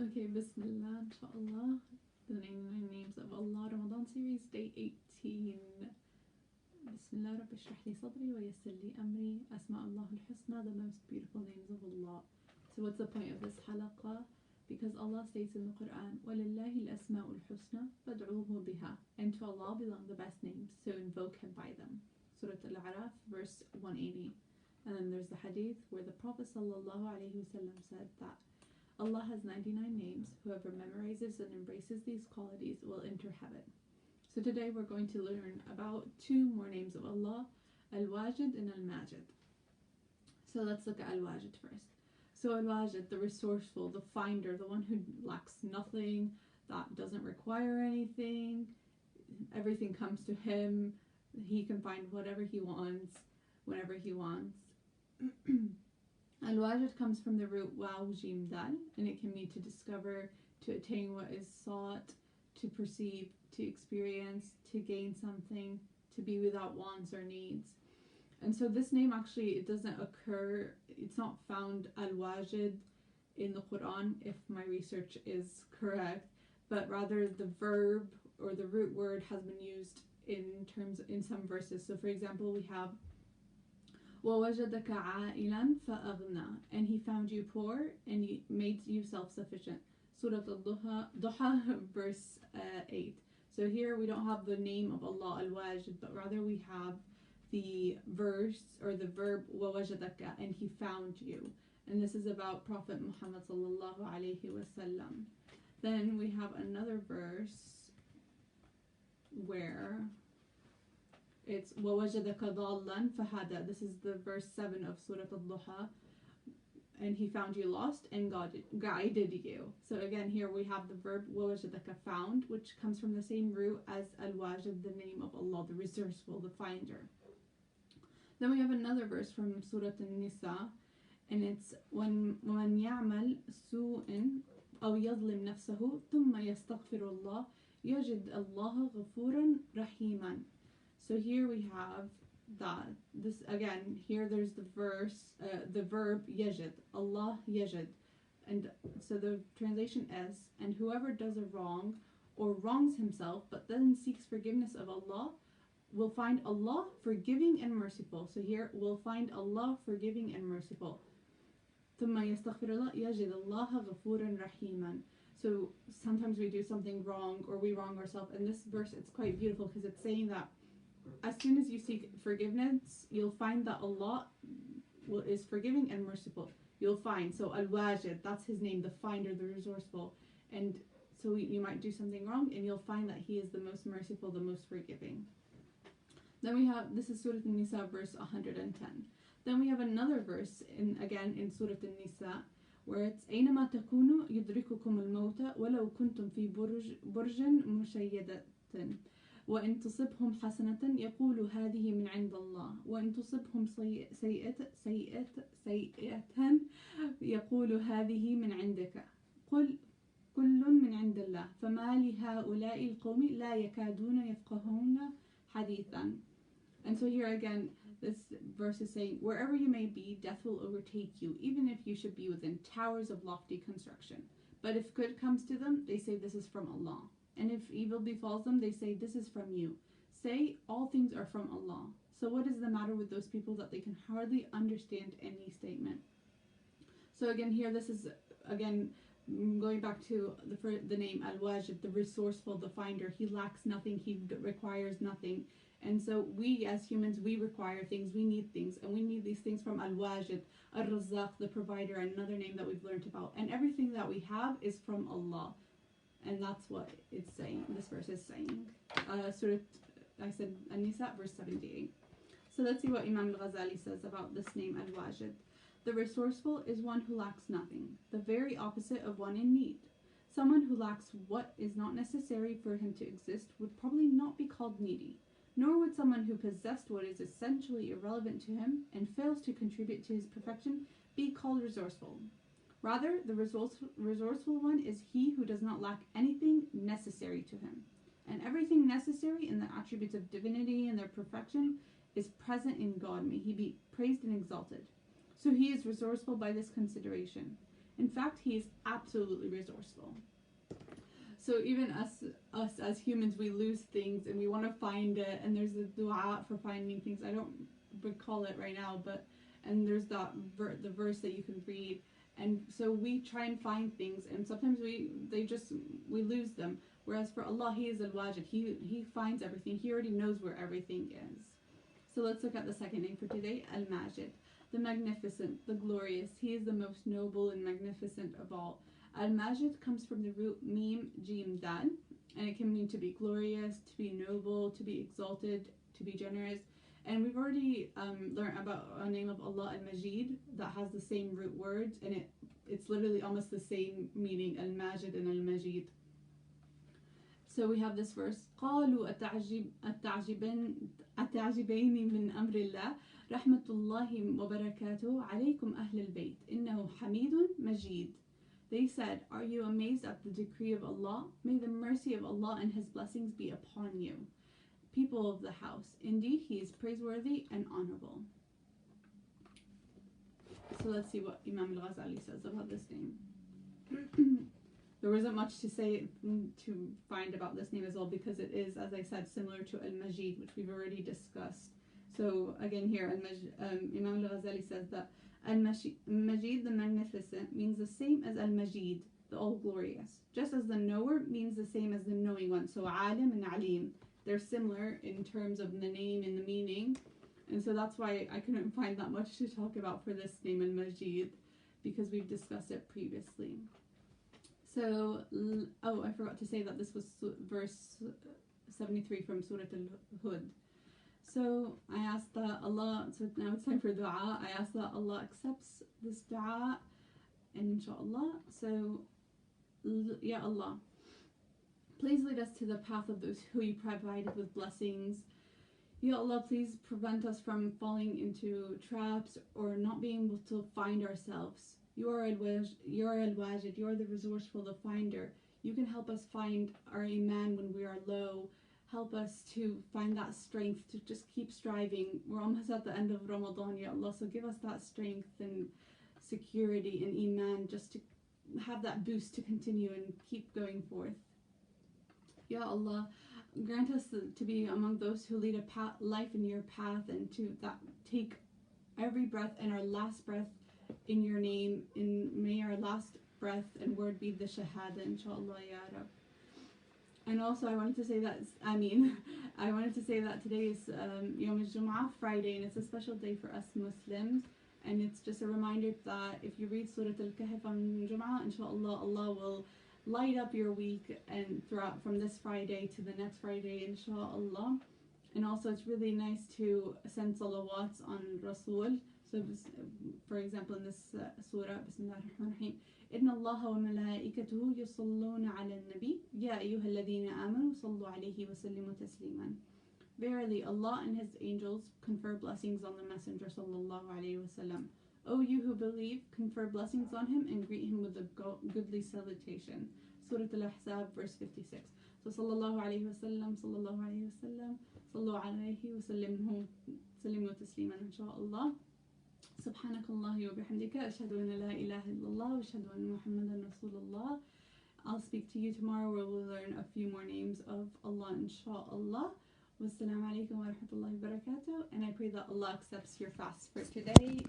Okay, Bismillah, InshaAllah. The 99 Names of Allah Ramadan series, day 18. Bismillah, Rabbi shrah li sadri wa yassir li amri. Asma'ullah al-Husna, the most beautiful names of Allah. So what's the point of this halaqah? Because Allah states in the Quran, وَلِلَّهِ الْأَسْمَاءُ الْحُسْنَى فَادْعُوهُ بِهَا. And to Allah belong the best names, so invoke Him by them. Surah Al-A'raf, verse 180. And then there's the hadith where the Prophet ﷺ said that Allah has 99 names. Whoever memorizes and embraces these qualities will enter heaven. So today we're going to learn about two more names of Allah, Al-Wajid and Al-Majid. So let's look at Al-Wajid first. So Al-Wajid, the resourceful, the finder, the one who lacks nothing, that doesn't require anything, everything comes to him, he can find whatever he wants, whenever he wants. Al-Wajid comes from the root waw jim dal, and it can mean to discover, to attain what is sought, to perceive, to experience, to gain something, to be without wants or needs. And so this name actually, it doesn't occur, it's not found Al-Wajid in the Quran, if my research is correct, but rather the verb or the root word has been used in some verses. So for example, we have وَوَجَدَكَ عَائِلًا فَأَغْنَى, and he found you poor and he made you self-sufficient. Surah Al-Duha, verse 8. So here we don't have the name of Allah Al-Wajid, but rather we have the verse or the verb وَوَجَدَكَ, and he found you. And this is about Prophet Muhammad sallallahu alaihi wasallam. Then we have another verse where it's وَوَجَدَكَ ضَالًّا فَهَدَى. This is the verse 7 of Surah Al-Duha. And he found you lost and guided you. So again, here we have the verb وَوَجَدَكَ, found, which comes from the same root as Al-Wajid, the name of Allah, the resourceful, the finder. Then we have another verse from Surah An-Nisa, and it's وَمَنْ يَعْمَلْ سُوءٍ أَوْ يَظْلِمْ نَفْسَهُ ثُمَّ يَسْتَغْفِرُ اللَّهَ يَجِدْ اللَّهَ غَفُورًا رَحِيمًا. So here we have that. This again, here there's the verb yajid, Allah yajid, and so the translation is, and whoever does a wrong or wrongs himself but then seeks forgiveness of Allah will find Allah forgiving and merciful. So here we'll find Allah forgiving and merciful. ثُمَّ يَسْتَغْفِرُ اللَّهَ يَجِدَ اللَّهَ غَفُورًا رَحِيمًا. So sometimes we do something wrong or we wrong ourselves, and this verse, it's quite beautiful because it's saying that as soon as you seek forgiveness, you'll find that Allah is forgiving and merciful. You'll find, so Al-Wajid, that's his name, the finder, the resourceful. And so you might do something wrong and you'll find that he is the most merciful, the most forgiving. Then we have, this is Surah An-Nisa, verse 110. Then we have another verse, in Surah An-Nisa, where it's أَيْنَمَا تَكُونُوا يُدْرِكُكُمُ الْمَوْتَ وَلَوْ كُنْتُمْ فِي بُرْجٍ مُشَيَّدَةٍ وإن تصبهم حسنة يقول هذه من عند الله وإن تصبهم سيئة يقول هذه من عندك قل كل من عند الله فما لهؤلاء القوم لا يكادون يفقهون حديثا. And so here again, this verse is saying, wherever you may be, death will overtake you, even if you should be within towers of lofty construction. But if good comes to them, they say this is from Allah. And if evil befalls them, they say, this is from you. Say, all things are from Allah. So what is the matter with those people that they can hardly understand any statement? So again, here this is, again, going back to the name Al-Wajid, the resourceful, the finder. He lacks nothing, he requires nothing. And so we as humans, we require things, we need things. And we need these things from Al-Wajid, Ar-Razzaq, the provider, another name that we've learned about. And everything that we have is from Allah. And that's what it's saying, this verse is saying. Surah, I said An-Nisa, verse 78. So let's see what Imam Al-Ghazali says about this name Al-Wajid. The resourceful is one who lacks nothing, the very opposite of one in need. Someone who lacks what is not necessary for him to exist would probably not be called needy, nor would someone who possessed what is essentially irrelevant to him and fails to contribute to his perfection be called resourceful. Rather, the resourceful one is he who does not lack anything necessary to him. And everything necessary in the attributes of divinity and their perfection is present in God. May he be praised and exalted. So he is resourceful by this consideration. In fact, He is absolutely resourceful. So even us as humans, we lose things and we want to find it, and there's a dua for finding things. I don't recall it right now, but and there's that the verse that you can read, and so we try and find things, and sometimes we lose them. Whereas for Allah, He is Al-Wajid. He finds everything. He already knows where everything is. So let's look at the second name for today, Al-Majid, the magnificent, the glorious. He is the most noble and magnificent of all. Al-Majid comes from the root Mim Jim Dal, and it can mean to be glorious, to be noble, to be exalted, to be generous. And we've already learned about a name of Allah, Al-Majid, that has the same root words, and it's literally almost the same meaning, Al-Majid and Al-Majid. So we have this verse, قالوا أتعجبين من أمر الله رحمة الله وبركاته عليكم أهل البيت إنه حميد مجيد. They said, are you amazed at the decree of Allah? May the mercy of Allah and His blessings be upon you, people of the house. Indeed, He is praiseworthy and honorable. So let's see what Imam Al-Ghazali says about this name. There wasn't much to say to find about this name as well, because it is, as I said, similar to Al-Majid, which we've already discussed. So again here, Imam Al-Ghazali says that Al-Majid, the magnificent, means the same as Al-Majid, the all-glorious. Just as the knower means the same as the knowing one. So Alim and Alim, they're similar in terms of the name and the meaning. And so that's why I couldn't find that much to talk about for this name, Al-Majid, because we've discussed it previously. So, I forgot to say that this was verse 73 from Surah Al-Hud. So I ask that Allah, so now it's time for dua. I ask that Allah accepts this dua, and InshaAllah. So, Ya Allah, please lead us to the path of those who You provided with blessings. Ya Allah, please prevent us from falling into traps or not being able to find ourselves. You are Al-Wajid, You are the resourceful, the finder. You can help us find our iman when we are low. Help us to find that strength to just keep striving. We're almost at the end of Ramadan, Ya Allah, so give us that strength and security and iman just to have that boost to continue and keep going forth. Ya Allah, grant us to be among those who lead a life in Your path, and to take every breath and our last breath in Your name, and may our last breath and word be the shahada, InshaAllah, Ya Rab. And also I wanted to say that today is Yom al-Jum'ah, Friday, and it's a special day for us Muslims, and it's just a reminder that if you read Surah Al-Kahf on Jum'ah, InshaAllah, Allah will light up your week and throughout from this Friday to the next Friday, InshaAllah. And also it's really nice to send salawats on Rasul. So for example, in this surah, Bismillah ar-Rahman ar-Rahim, إن الله وملائكته يصلون على النبي يا أيها الذين آمنوا صلوا عليه وسلموا تسليما. Verily, Allah and His angels confer blessings on the Messenger sallallahu alaihi wasallam. O you who believe, confer blessings on him and greet him with a goodly salutation. Surah Al-Ahzab, verse 56. So sallallahu alaihi wasallam, sallallahu alaihi wasallam, sallu alaihi wasallimu tasliman, inshaAllah. سبحانك الله وبحمدك أشهد أن لا إله إلا الله وأشهد أن محمدا رسول الله. I'll speak to you tomorrow where we'll learn a few more names of Allah, inshaAllah. Wassalamu alaikum wa rahmatullahi wa barakatuh. And I pray that Allah accepts your fast for today.